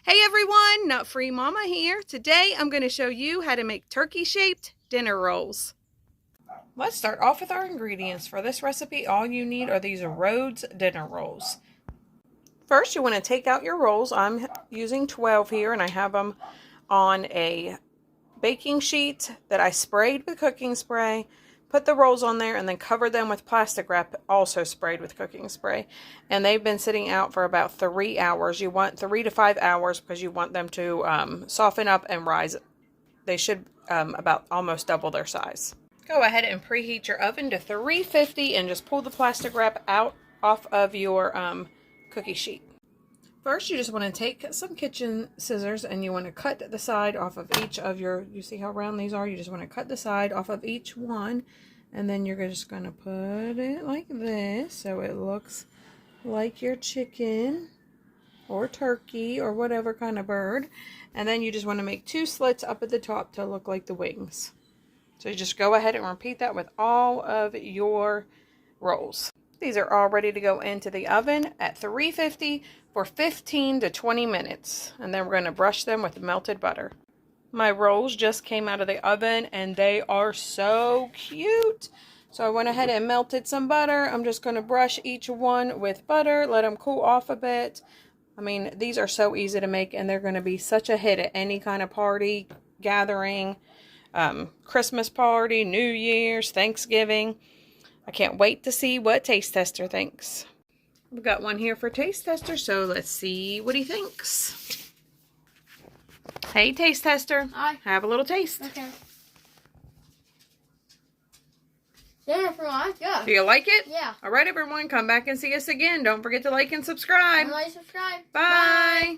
Hey everyone, Nut Free Mama here. Today I'm going to show you how to make turkey-shaped dinner rolls. Let's start off with our ingredients. For this recipe, all you need are these Rhodes dinner rolls. First, you want to take out your rolls. I'm using 12 here, and I have them on a baking sheet that I sprayed with cooking spray. Put the rolls on there and then cover them with plastic wrap, also sprayed with cooking spray. And they've been sitting out for about 3 hours. You want 3 to 5 hours because you want them to soften up and rise. They should about almost double their size. Go ahead and preheat your oven to 350 and just pull the plastic wrap out off of your cookie sheet. First, you just want to take some kitchen scissors and you want to cut the side off of each of you see how round these are? You just want to cut the side off of each one, and then you're just going to put it like this so it looks like your chicken or turkey or whatever kind of bird. And then you just want to make 2 slits up at the top to look like the wings. So you just go ahead and repeat that with all of your rolls. These are all ready to go into the oven at 350 for 15 to 20 minutes. And then we're going to brush them with melted butter. My rolls just came out of the oven and they are so cute. So I went ahead and melted some butter. I'm just going to brush each one with butter, let them cool off a bit. I mean, these are so easy to make and they're going to be such a hit at any kind of party, gathering, Christmas party, New Year's, Thanksgiving. I can't wait to see what Taste Tester thinks. We've got one here for Taste Tester, so let's see what he thinks. Hey, Taste Tester. Hi. Have a little taste. Okay. Yeah, for life, yeah. Do you like it? Yeah. All right, everyone, come back and see us again. Don't forget to like and subscribe. And like, subscribe. Bye. Bye.